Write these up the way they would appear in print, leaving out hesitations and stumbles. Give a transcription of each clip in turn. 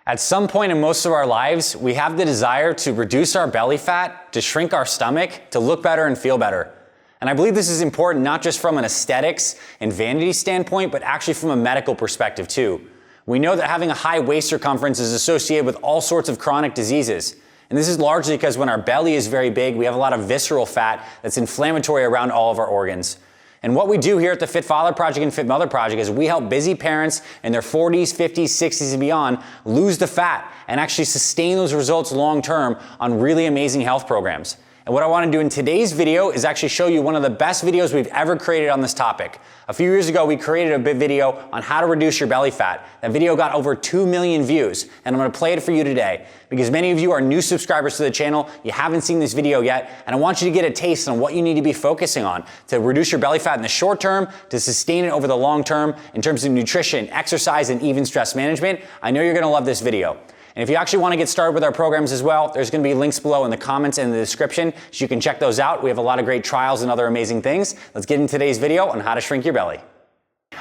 At some point in most of our lives, we have the desire to reduce our belly fat, to shrink our stomach, to look better and feel better. And I believe this is important not just from an aesthetics and vanity standpoint, but actually from a medical perspective too. We know that having a high waist circumference is associated with all sorts of chronic diseases. And this is largely because when our belly is very big, we have a lot of visceral fat that's inflammatory around all of our organs. And what we do here at the Fit Father Project and Fit Mother Project is we help busy parents in their 40s, 50s, 60s, and beyond lose the fat and actually sustain those results long term on really amazing health programs. And what I want to do in today's video is actually show you one of the best videos we've ever created on this topic. A few years ago, we created a video on how to reduce your belly fat. That video got over 2 million views, and I'm going to play it for you today because many of you are new subscribers to the channel. You haven't seen this video yet, and I want you to get a taste on what you need to be focusing on to reduce your belly fat in the short term, to sustain it over the long term in terms of nutrition, exercise, and even stress management. I know you're going to love this video. And if you actually want to get started with our programs as well, there's going to be links below in the comments and in the description so you can check those out. We have a lot of great trials and other amazing things. Let's get into today's video on how to shrink your belly.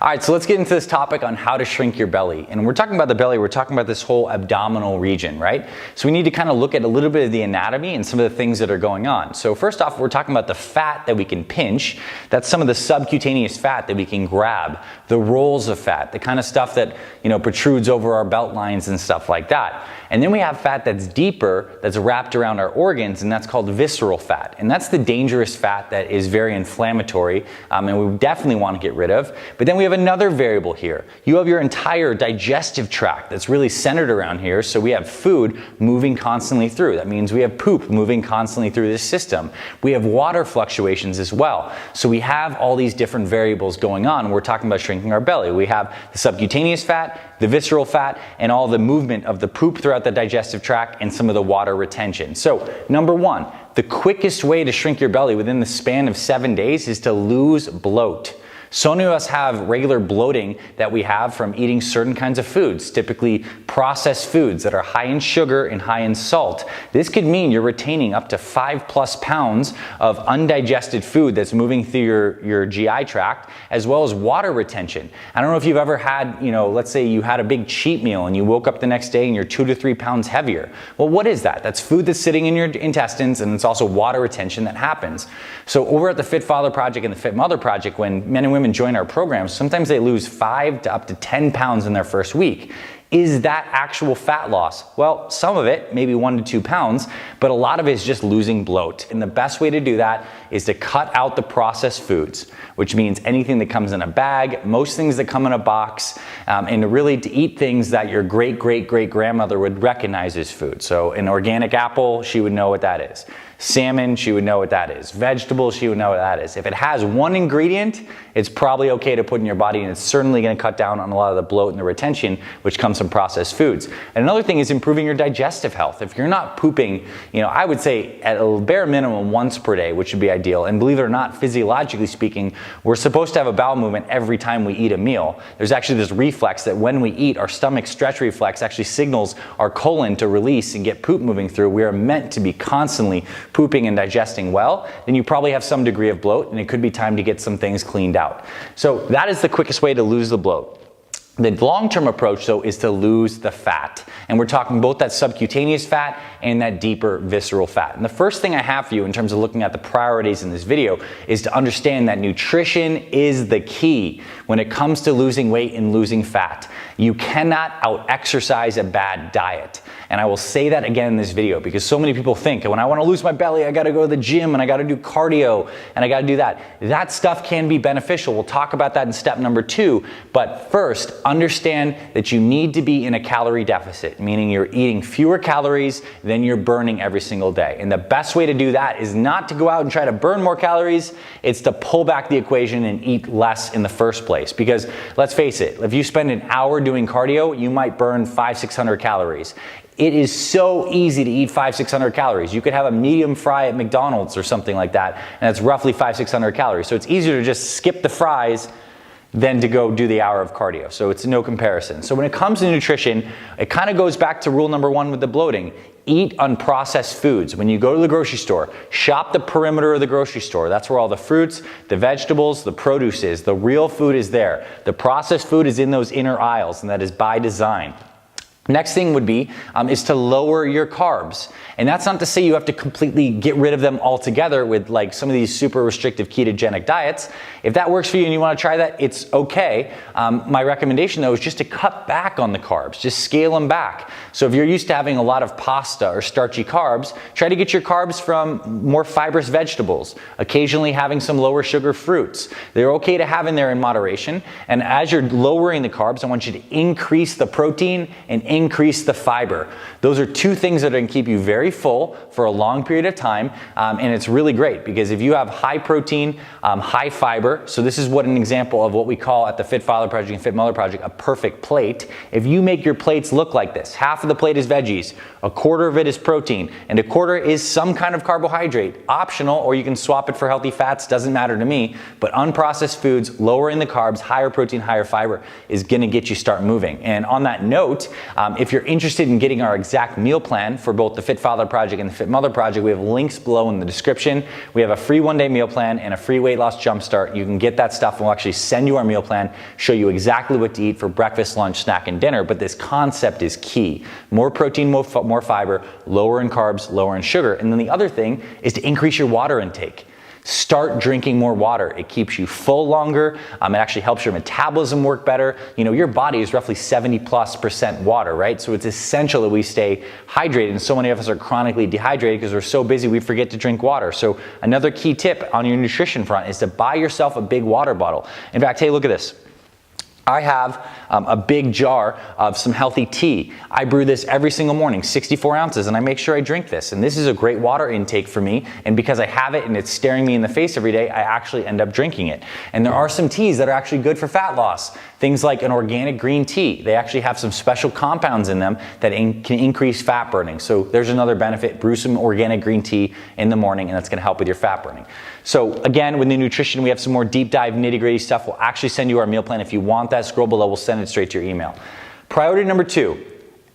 All right, so let's get into this topic on how to shrink your belly. And we're talking about the belly, we're talking about this whole abdominal region, right? So we need to kind of look at a little bit of the anatomy and some of the things that are going on. So first off, we're talking about the fat that we can pinch. That's some of the subcutaneous fat that we can grab, the rolls of fat, the kind of stuff that, protrudes over our belt lines and stuff like that. And then we have fat that's deeper, that's wrapped around our organs, and that's called visceral fat. And that's the dangerous fat that is very inflammatory, and we definitely want to get rid of. But then we have another variable here. You have your entire digestive tract that's really centered around here, so we have food moving constantly through. That means we have poop moving constantly through this system. We have water fluctuations as well. So we have all these different variables going on. We're talking about shrinking our belly. We have the subcutaneous fat, the visceral fat, and all the movement of the poop throughout the digestive tract and some of the water retention. So number one, the quickest way to shrink your belly within the span of 7 days is to lose bloat. So many of us have regular bloating that we have from eating certain kinds of foods, typically processed foods that are high in sugar and high in salt. This could mean you're retaining up to 5+ pounds of undigested food that's moving through your GI tract, as well as water retention. I don't know if you've ever had, let's say you had a big cheat meal and you woke up the next day and you're 2 to 3 pounds heavier. Well, what is that? That's food that's sitting in your intestines, and it's also water retention that happens. So over at the Fit Father Project and the Fit Mother Project, when men and women join our programs, sometimes they lose 5 to up to 10 pounds in their first week. Is that actual fat loss? Well, some of it, maybe 1 to 2 pounds, but a lot of it is just losing bloat. And the best way to do that is to cut out the processed foods, which means anything that comes in a bag, most things that come in a box, and really to eat things that your great-great-great-grandmother would recognize as food. So an organic apple, she would know what that is. Salmon, she would know what that is. Vegetables, she would know what that is. If it has one ingredient, it's probably okay to put in your body, and it's certainly going to cut down on a lot of the bloat and the retention, which comes from processed foods. And another thing is improving your digestive health. If you're not pooping, I would say at a bare minimum once per day, which would be ideal. And believe it or not, physiologically speaking, we're supposed to have a bowel movement every time we eat a meal. There's actually this reflex that when we eat, our stomach stretch reflex actually signals our colon to release and get poop moving through. We are meant to be constantly pooping and digesting well. Then you probably have some degree of bloat, and it could be time to get some things cleaned out. So that is the quickest way to lose the bloat. The long-term approach, though, is to lose the fat. And we're talking both that subcutaneous fat and that deeper visceral fat. And the first thing I have for you in terms of looking at the priorities in this video is to understand that nutrition is the key when it comes to losing weight and losing fat. You cannot out-exercise a bad diet. And I will say that again in this video because so many people think, when I want to lose my belly, I got to go to the gym and I got to do cardio and I got to do that. That stuff can be beneficial. We'll talk about that in step number 2. But first, understand that you need to be in a calorie deficit, meaning you're eating fewer calories than you're burning every single day. And the best way to do that is not to go out and try to burn more calories. It's to pull back the equation and eat less in the first place. Because let's face it, if you spend an hour doing cardio, you might burn 500-600 calories. It is so easy to eat 500-600 calories. You could have a medium fry at McDonald's or something like that, and it's roughly 500-600 calories. So it's easier to just skip the fries than to go do the hour of cardio. So it's no comparison. So when it comes to nutrition, it kind of goes back to rule number 1 with the bloating. Eat unprocessed foods. When you go to the grocery store, shop the perimeter of the grocery store. That's where all the fruits, the vegetables, the produce is. The real food is there. The processed food is in those inner aisles, and that is by design. Next thing would be is to lower your carbs. And that's not to say you have to completely get rid of them altogether with like some of these super restrictive ketogenic diets. If that works for you and you want to try that, it's okay. My recommendation though is just to cut back on the carbs, just scale them back. So if you're used to having a lot of pasta or starchy carbs, try to get your carbs from more fibrous vegetables, occasionally having some lower sugar fruits. They're okay to have in there in moderation. And as you're lowering the carbs, I want you to increase the protein and increase the fiber. Those are two things that are going to keep you very full for a long period of time, and it's really great because if you have high protein, high fiber, so this is what an example of what we call at the Fit Father Project and Fit Mother Project a perfect plate. If you make your plates look like this, half of the plate is veggies, a quarter of it is protein, and a quarter is some kind of carbohydrate, optional, or you can swap it for healthy fats, doesn't matter to me, but unprocessed foods, lowering the carbs, higher protein, higher fiber is gonna get you start moving. And on that note, if you're interested in getting our exact meal plan for both the Fit Father Project and the Fit Mother Project, we have links below in the description. We have a free one-day meal plan and a free weight loss jumpstart. You can get that stuff and we'll actually send you our meal plan, show you exactly what to eat for breakfast, lunch, snack, and dinner. But this concept is key. More protein, more fiber, lower in carbs, lower in sugar. And then the other thing is to increase your water intake. Start drinking more water. It keeps you full longer. It actually helps your metabolism work better. You know, your body is roughly 70+% water, right? So it's essential that we stay hydrated. And so many of us are chronically dehydrated because we're so busy we forget to drink water. So another key tip on your nutrition front is to buy yourself a big water bottle. In fact, hey, look at this. I have a big jar of some healthy tea. I brew this every single morning, 64 ounces, and I make sure I drink this. And this is a great water intake for me. And because I have it and it's staring me in the face every day, I actually end up drinking it. And there are some teas that are actually good for fat loss. Things like an organic green tea. They actually have some special compounds in them that can increase fat burning. So there's another benefit. Brew some organic green tea in the morning, and that's going to help with your fat burning. So again, with the nutrition, we have some more deep dive nitty-gritty stuff. We'll actually send you our meal plan. If you want that, scroll below. We'll send it straight to your email. Priority number 2,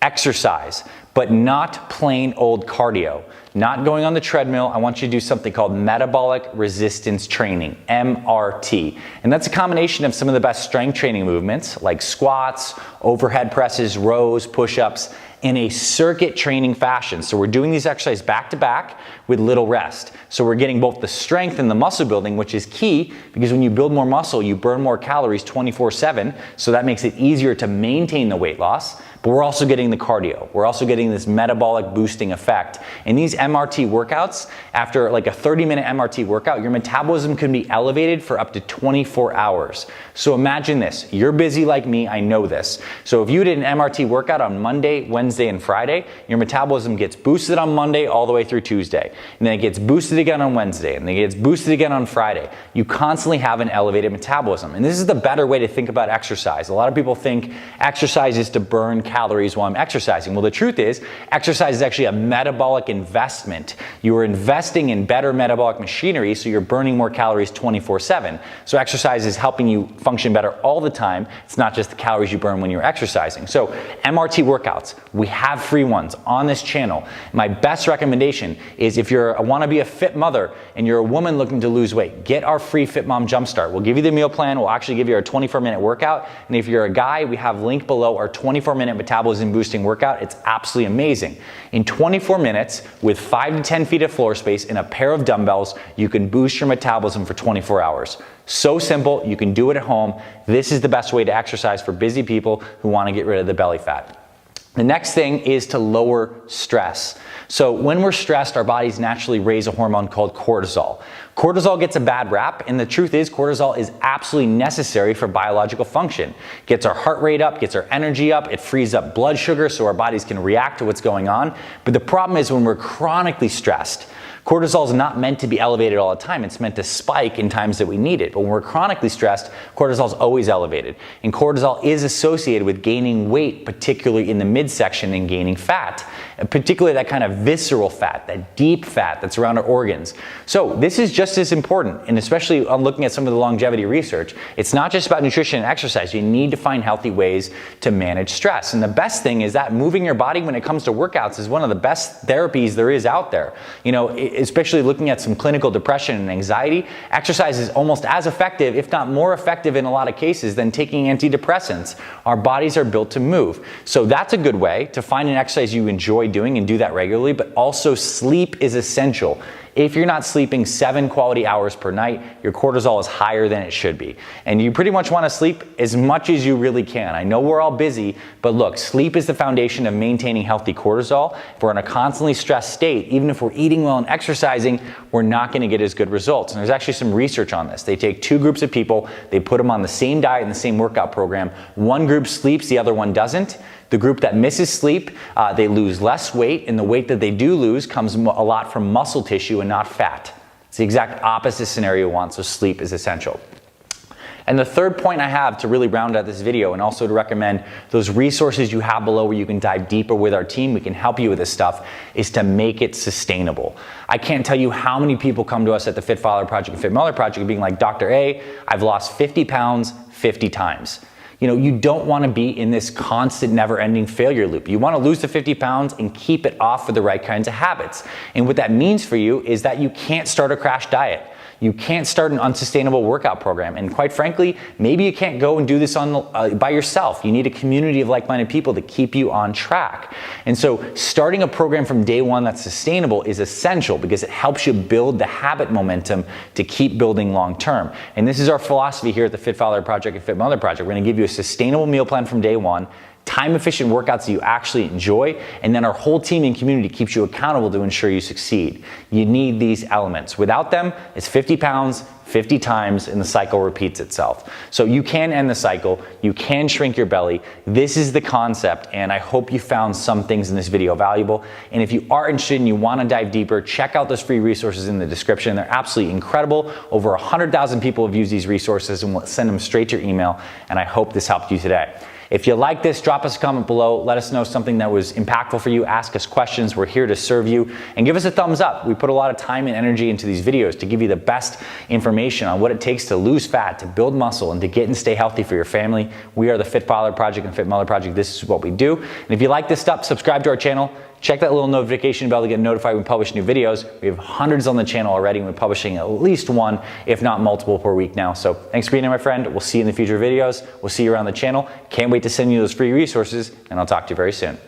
exercise, but not plain old cardio. Not going on the treadmill. I want you to do something called metabolic resistance training, MRT. And that's a combination of some of the best strength training movements like squats, overhead presses, rows, push-ups, in a circuit training fashion. So we're doing these exercises back to back with little rest. So we're getting both the strength and the muscle building, which is key because when you build more muscle, you burn more calories 24/7. So that makes it easier to maintain the weight loss. But we're also getting the cardio. We're also getting this metabolic boosting effect. And these MRT workouts, after like a 30-minute MRT workout, your metabolism can be elevated for up to 24 hours. So imagine this. You're busy like me. I know this. So if you did an MRT workout on Monday, Wednesday, and Friday, your metabolism gets boosted on Monday all the way through Tuesday. And then it gets boosted again on Wednesday. And then it gets boosted again on Friday. You constantly have an elevated metabolism. And this is the better way to think about exercise. A lot of people think exercise is to burn calories while I'm exercising. Well, the truth is, exercise is actually a metabolic investment. You are investing in better metabolic machinery, so you're burning more calories 24/7. So exercise is helping you function better all the time. It's not just the calories you burn when you're exercising. So MRT workouts, we have free ones on this channel. My best recommendation is if you want to be a fit mother and you're a woman looking to lose weight, get our free Fit Mom Jumpstart. We'll give you the meal plan. We'll actually give you our 24-minute workout. And if you're a guy, we have linked below our 24-minute metabolism boosting workout. It's absolutely amazing. In 24 minutes, with 5 to 10 feet of floor space and a pair of dumbbells, you can boost your metabolism for 24 hours. So simple, you can do it at home. This is the best way to exercise for busy people who want to get rid of the belly fat. The next thing is to lower stress. So when we're stressed, our bodies naturally raise a hormone called cortisol. Cortisol gets a bad rap, and the truth is cortisol is absolutely necessary for biological function. Gets our heart rate up, gets our energy up, it frees up blood sugar so our bodies can react to what's going on. But the problem is when we're chronically stressed, cortisol is not meant to be elevated all the time. It's meant to spike in times that we need it. But when we're chronically stressed, cortisol is always elevated. And cortisol is associated with gaining weight, particularly in the midsection, and gaining fat. And particularly that kind of visceral fat, that deep fat that's around our organs. So this is just just as important, and especially on looking at some of the longevity research, it's not just about nutrition and exercise. You need to find healthy ways to manage stress. And the best thing is that moving your body when it comes to workouts is one of the best therapies there is out there. You know, especially looking at some clinical depression and anxiety, exercise is almost as effective, if not more effective in a lot of cases, than taking antidepressants. Our bodies are built to move. So that's a good way to find an exercise you enjoy doing and do that regularly, but also sleep is essential. If you're not sleeping 7 quality hours per night, your cortisol is higher than it should be. And you pretty much want to sleep as much as you really can. I know we're all busy, but look, sleep is the foundation of maintaining healthy cortisol. If we're in a constantly stressed state, even if we're eating well and exercising, we're not going to get as good results. And there's actually some research on this. They take 2 groups of people, they put them on the same diet and the same workout program. One group sleeps, the other one doesn't. The group that misses sleep, they lose less weight, and the weight that they do lose comes a lot from muscle tissue and not fat. It's the exact opposite scenario we want, so sleep is essential. And the third point I have to really round out this video, and also to recommend those resources you have below where you can dive deeper with our team, we can help you with this stuff, is to make it sustainable. I can't tell you how many people come to us at the Fit Father Project and Fit Mother Project being like, Dr. A, I've lost 50 pounds 50 times. You know, you don't want to be in this constant never-ending failure loop. You want to lose the 50 pounds and keep it off for the right kinds of habits. And what that means for you is that you can't start a crash diet. You can't start an unsustainable workout program. And quite frankly, maybe you can't go and do this by yourself. You need a community of like-minded people to keep you on track. And so starting a program from day one that's sustainable is essential because it helps you build the habit momentum to keep building long-term. And this is our philosophy here at the Fit Father Project and Fit Mother Project. We're going to give you a sustainable meal plan from day one, time-efficient workouts that you actually enjoy, and then our whole team and community keeps you accountable to ensure you succeed. You need these elements. Without them, it's 50 pounds, 50 times, and the cycle repeats itself. So you can end the cycle, you can shrink your belly. This is the concept, and I hope you found some things in this video valuable. And if you are interested and you want to dive deeper, check out those free resources in the description. They're absolutely incredible. Over 100,000 people have used these resources, and we'll send them straight to your email, and I hope this helped you today. If you like this, drop us a comment below. Let us know something that was impactful for you. Ask us questions. We're here to serve you. And give us a thumbs up. We put a lot of time and energy into these videos to give you the best information on what it takes to lose fat, to build muscle, and to get and stay healthy for your family. We are the Fit Father Project and Fit Mother Project. This is what we do. And if you like this stuff, subscribe to our channel. Check that little notification bell to get notified when we publish new videos. We have hundreds on the channel already, and we're publishing at least one, if not multiple per week now. So thanks for being here, my friend. We'll see you in the future videos. We'll see you around the channel. Can't wait to send you those free resources, and I'll talk to you very soon.